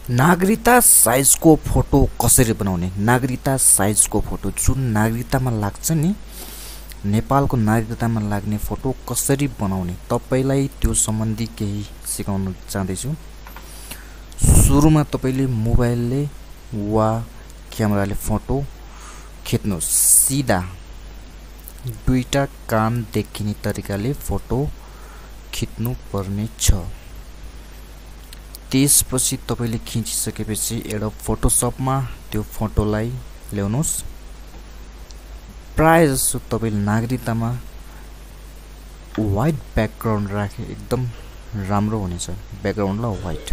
नागरिकता साइजको फोटो कसरी बनाउने? नागरिकता साइजको फोटो जुन नागरिकतामा लाग्छ नि, नेपालको नागरिकतामा लाग्ने फोटो कसरी बनाउने, तपाईलाई त्यो सम्बन्धी केही सिकाउन चाहदैछु। सुरुमा तपाईले मोबाइलले वा क्यामेराले फोटो खिच्नुस्। सिधा दुईटा कान देखिने तरिकाले फोटो खिच्नु पर्ने छ। त्यसपछि तपाईले खिचिसकेपछि एउटा फोटोशपमा त्यो फोटोलाई ल्याउनुस्। प्राय जसो तपाईले नागरिकतामा व्हाइट ब्याकग्राउन्ड राखे एकदम राम्रो हुनेछ। ब्याकग्राउन्डलाई व्हाइट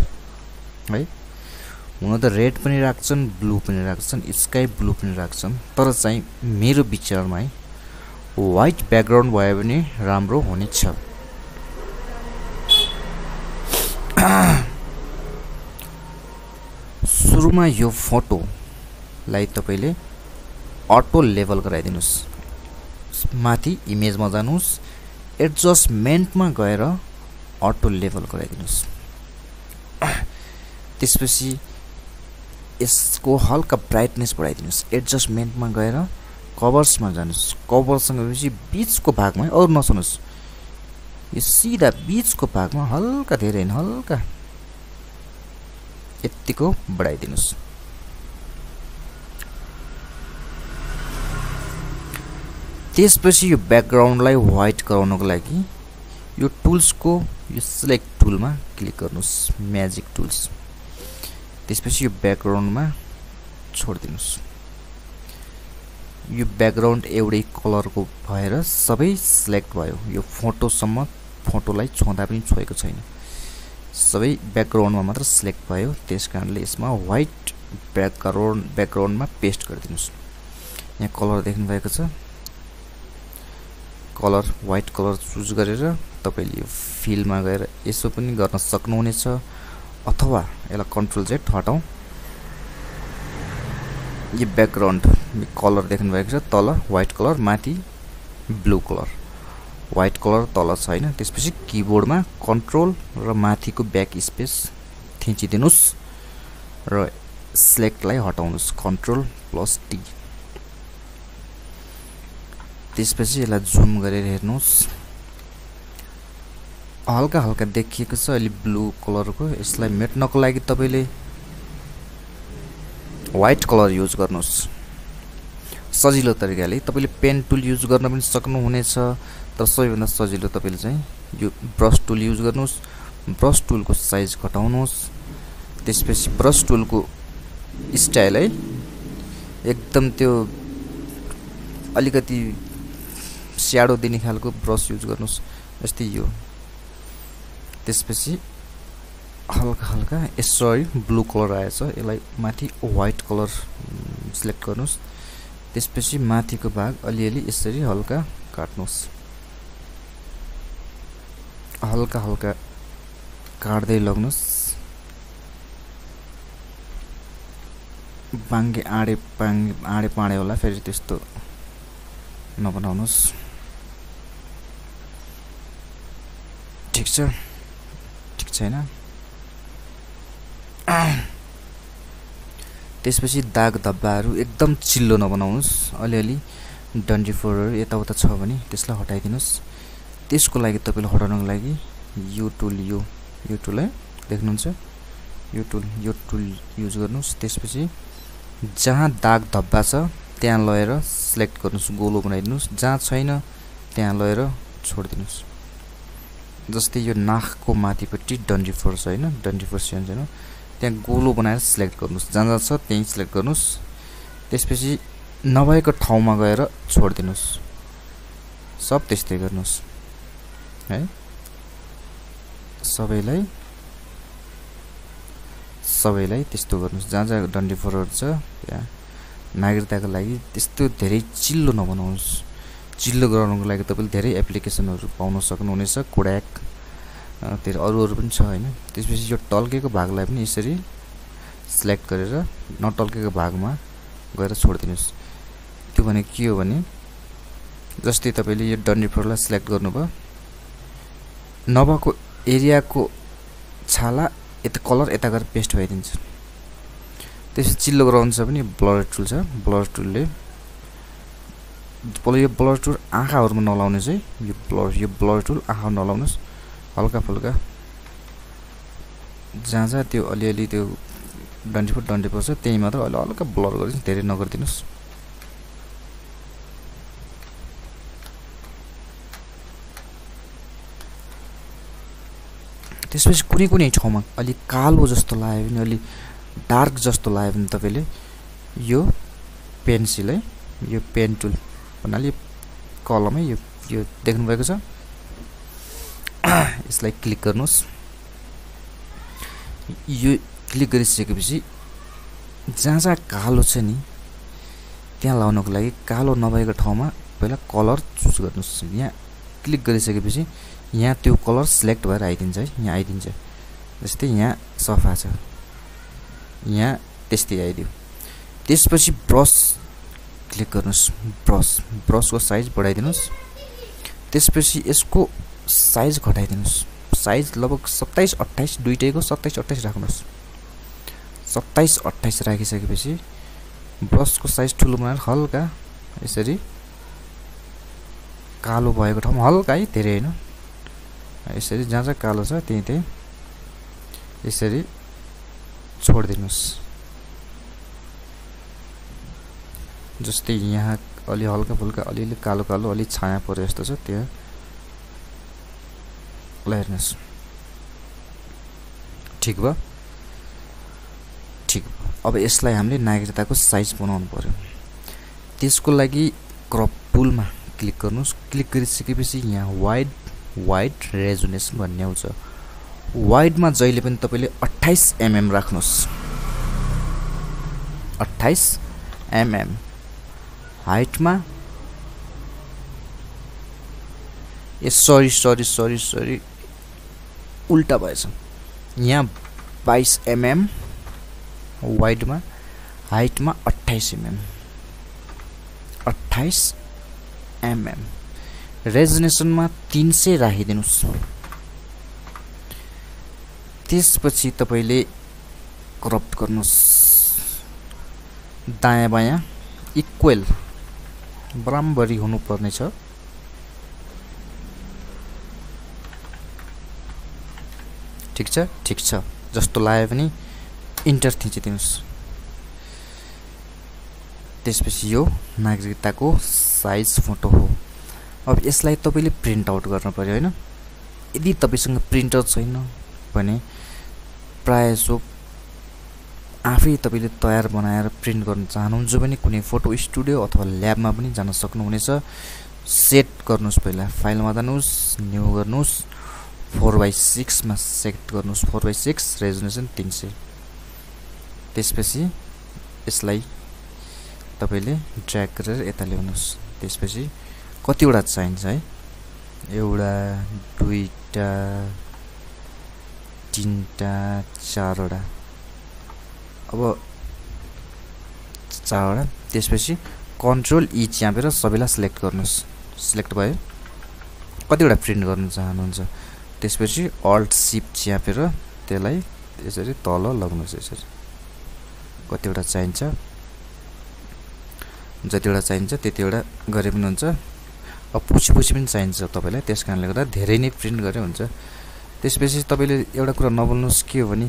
है, हुन त रेड पनि राख्छन्, ब्लू पनि राख्छन्, स्काई ब्लू पनि राख्छन्, तर चाहिँ मेरो विचारमा है व्हाइट ब्याकग्राउन्ड भयो भने राम्रो हुनेछ। सुरुमा यो फोटोलाई तपाईले अटो लेभल गराइदिनुस्। माथि इमेजमा जानुस्, एडजस्टमेन्टमा गएर अटो लेभल गराइदिनुस्। त्यसपछि यसको हल्का ब्राइटनेस बढाइदिनुस्। एडजस्टमेन्टमा गएर कभर्समा जानुस्। कभर्ससँग गएपछि बीचको भागमा, अरु नसुनुस्, यो सिधा बीचको भागमा हल्का, धेरै हैन हल्का यतिको बढाइदिनुस्। त्यसपछि यो ब्याकग्राउन्डलाई व्हाइट गराउनको लागि यो टुल्सको यो सिलेक्ट टुलमा क्लिक गर्नुस्, म्याजिक टुल्स। त्यसपछि यो ब्याकग्राउन्डमा छोड्दिनुस्। यो ब्याकग्राउन्ड एउटै कलरको भएर सबै सिलेक्ट भयो। यो फोटोसम्म फोटोलाई छुँदा पनि छोएको छैन, सबै ब्याकग्राउन्डमा मात्र सिलेक्ट भयो। त्यसकारणले यसमा व्हाइट ब्याकग्राउन्डमा पेस्ट गरिदिनुस्। यहाँ कलर देख्नु भएको छ, कलर व्हाइट कलर चुज गरेर तपाईले यो फिलमा गएर यसो पनि गर्न सक्नुहुनेछ, अथवा यसलाई कन्ट्रोल Z हटाऊ। यो ब्याकग्राउन्ड कलर देख्नु भएको छ, तल व्हाइट कलर, माथि ब्लू कलर, व्हाइट कलर तल छैन। त्यसपछि किबोर्डमा कन्ट्रोल र माथिको ब्याक स्पेस थिचिदिनुस् र सिलेक्टलाई हटाउनुस्, कन्ट्रोल प्लस टी। त्यसपछि यसलाई जुम गरेर हेर्नुस्, हल्का हल्का देखिएको छ अलि ब्लू कलरको। यसलाई मेट्नको लागि तपाईले व्हाइट कलर युज गर्नुस्। सजिलो तरिकाले तपाईले पेन टुल युज गर्न पनि सक्नुहुनेछ, तर सबैभन्दा सजिलो तपाईले चाहिँ यो ब्रश टुल युज गर्नुस्। ब्रश टुलको साइज घटाउनुस्। त्यसपछि ब्रश टुलको स्टाइल है एकदम त्यो अलिकति स्याडो दिने खालको ब्रश युज गर्नुस्, जस्तै यो। त्यसपछि हल्का हल्का यसरी ब्लू कलर आएछ, यसलाई माथि व्हाइट कलर सिलेक्ट गर्नुस्। त्यसपछि माथिको भाग अलिअलि यसरी हल्का काट्नुस्, हल्का हल्का काट्दै लग्नुस्। बाङ्गे आडे पाडे होला, फेरि त्यस्तो नबनाउनुस्। ठिक छ, ठिक छैन। त्यसपछि दाग धब्बाहरू एकदम चिल्लो नबनाउनुस्, अलिअलि डन्डीफोरहरू यताउता छ भने त्यसलाई हटाइदिनुस्। त्यसको लागि तपाईले हटाउनको लागि यो टुल है देख्नुहुन्छ, यो टुल युज गर्नुस्। त्यसपछि जहाँ दाग धब्बा छ त्यहाँ लगेर सिलेक्ट गर्नुस्, गोलो बनाइदिनुस्। जहाँ छैन त्यहाँ लगेर छोडिदिनुस्। जस्तै यो नाकको माथिपट्टि डन्डीफोर छ हैन, डन्डीफोर सानो, त्यहाँ गोलो बनाएर सिलेक्ट गर्नुस्। जहाँ जहाँ छ त्यही सिलेक्ट गर्नुस्। त्यसपछि नभएको ठाउँमा गएर छोडिदिनुस्। सब त्यस्तै गर्नुस् है, सबैलाई त्यस्तो गर्नुस्। जहाँ जहाँ डन्डीफोरहरु छ त्यहाँ नागरिकताको लागि त्यस्तो धेरै चिल्लो नबनाउनुस्। चिल्लो गराउनको लागि तपाईले धेरै एप्लिकेसनहरु पाउन सक्नुहुनेछ, कोड्याक त्यही अरु पनि छ हैन। त्यसपछि यो टल्केको भागलाई पनि यसरी सिलेक्ट गरेर नटल्केको भागमा गएर छोडिदिनुस्। त्यो भने के हो भने जस्तै तपाईले यो डन्डीफोरलाई सिलेक्ट गर्नुभयो, नभएको एरियाको छाला यता कलर यता गरेर पेस्ट भइदिन्छ। त्यसपछि चिल्लो गराउनु छ भने ब्लर टुल छ ब्लर टुलले यो ब्लर टुल आँखाहरुमा नलाउने चाहिँ यो ब्लर टुल आँखा नलाउनुस् हल्का फुल्का जहाँ त्यो अलिअलि त्यो डन्डी पर्छ त्यही मात्र अलि हल्का ब्लर गरिदिनुस् धेरै नगर्दिनुस् त्यसपछि कुनै ठाउँमा अलि कालो जस्तो लाग्यो भने अलि डार्क जस्तो लाग्यो भने तपाईले यो पेन्सिल है यो पेन टुल भन्नाले कलम है यो देख्नु भएको छ यसलाई क्लिक गर्नुस् यो क्लिक गरिसकेपछि जहाँ कालो छ नि त्यहाँ लाउनको लागि कालो नभएको ठाउँमा पहिला कलर चुज गर्नुस् यहाँ क्लिक गरिसकेपछि यहाँ त्यो कलर सिलेक्ट भएर आइदिन्छ है यहाँ आइदिन्छ जस्तै यहाँ सफा छ यहाँ त्यस्तै आइदियो त्यसपछि ब्रश क्लिक गर्नुस् ब्रशको साइज बढाइदिनुस् त्यसपछि यसको साइज घटाइदिनुस् साइज लगभग 27 28 दुईटैको 27 28 राख्नुस् 27 28 राखिसकेपछि ब्रशको साइज ठुलो बनाएर हल्का यसरी कालो भएको ठाउँमा हल्का है धेरै हैन यसरी जहाँ कालो छ त्यही यसरी छोड्दिनुस् जस्तै यहाँ अलि हल्का फुल्का अलिअलि कालो अलि छाया परे जस्तो छ त्यो हेर्नुस् ठीक भयो ठीक अब यसलाई हामीले नागरिकताको साइज बनाउनु पर्यो त्यसको लागि क्रप टुलमा क्लिक गर्नुस् क्लिक गरिसकेपछि यहाँ वाइड रेजोनेसन भन्ने आउँछ वाइडमा जहिले पनि तपाईले 28 mm राख्नुस् 28 mm हाइटमा सरी उल्टा भएछ यहाँ 22 mm वाइडमा हाइटमा 28 mm 28 mm रेजोनेसनमा 300 राखिदिनुस् त्यसपछि तपाईले क्रप गर्नुस् दायाँ बायाँ इक्वल बराबरी हुनु पर्ने छ ठीक छ जस्तो लाग्यो भने इन्टर थिचिदिनुस् त्यसपछि यो नागरिकताको साइज फोटो हो अब यसलाई तपाईले प्रिन्ट आउट गर्न पर्यो हैन यदि तपाईसँग प्रिन्टर छैन भने प्रायसो आफै तपाईले तयार बनाएर प्रिन्ट गर्न चाहनुहुन्छ भने कुनै फोटो स्टुडियो अथवा ल्याबमा पनि जान सक्नुहुनेछ सेट गर्नुस् पहिला फाइलमा जानुस् न्यू गर्नुस् 4:6 मा सेट गर्नुस् 4:6 रेजोनेसन 300 त्यसपछि यसलाई तपाईले ड्र्याग गरेर यता ल्याउनुस् त्यसपछि कतिवटा चाहिन्छ है एउटा दुईटा तीनटा चारवटा अब चारवटा त्यसपछि कन्ट्रोल ई च्यापेर सबैलाई सिलेक्ट गर्नुस् सिलेक्ट भयो कतिवटा प्रिन्ट गर्न चाहनुहुन्छ त्यसपछि अल्ट शिफ्ट च्यापेर त्यसलाई यसरी तल लग्नुस् यसरी कतिवटा चाहिन्छ जतिवटा चाहिन्छ त्यतिवटा गरे पनि हुन्छ अब पछि पनि चाहिन्छ तपाईलाई त्यसकारणले गर्दा धेरै नै प्रिन्ट गरे हुन्छ त्यसपछि तपाईले एउटा कुरा नबोल्नुस् के हो भने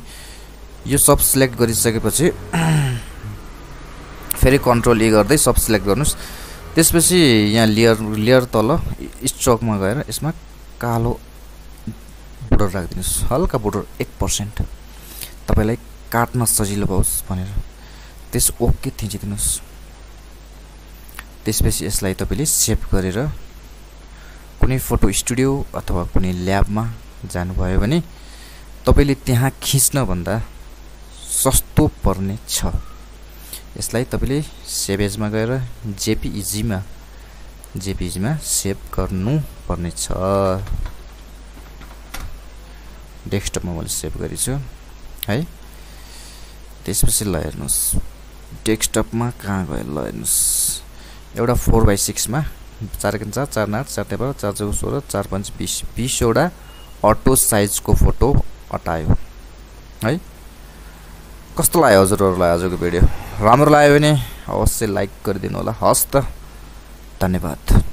यो सब सिलेक्ट गरिसकेपछि फेरि कन्ट्रोल ए गर्दै सब सिलेक्ट गर्नुस् त्यसपछि यहाँ लेयर तल स्ट्रोकमा गएर यसमा कालो बोर्डर राख्दिनुस् हल्का बोर्डर 1% तपाईलाई काट्न सजिलो होस् भनेर त्यस ओके थिचिदिनुस् त्यसपछि यसलाई तपाईले सेभ गरेर कुनै फोटो स्टुडियो अथवा कुनै ल्याबमा जानुभयो भने तपाईले त्यहाँ खिच्न भन्दा सस्तो पर्ने छ यसलाई तपाईले सेभ एजमा गएर जेपीईजी मा सेभ गर्नु पर्ने छ डेस्कटपमा मैले सेभ गरेछु है त्यसपछि ल हेर्नुस् डेस्कटपमा कहाँ गयो ल हेर्नुस् एउटा 4:6 मा 4 4 4 8 4 12 4 14 16 4 5 20 वटा अटो साइजको फोटो अटायो है कस्तो लाग्यो हजुरहरूलाई आजको भिडियो? राम्रो लाग्यो भने अवश्य लाइक गरिदिनु होला। हस् त, धन्यवाद।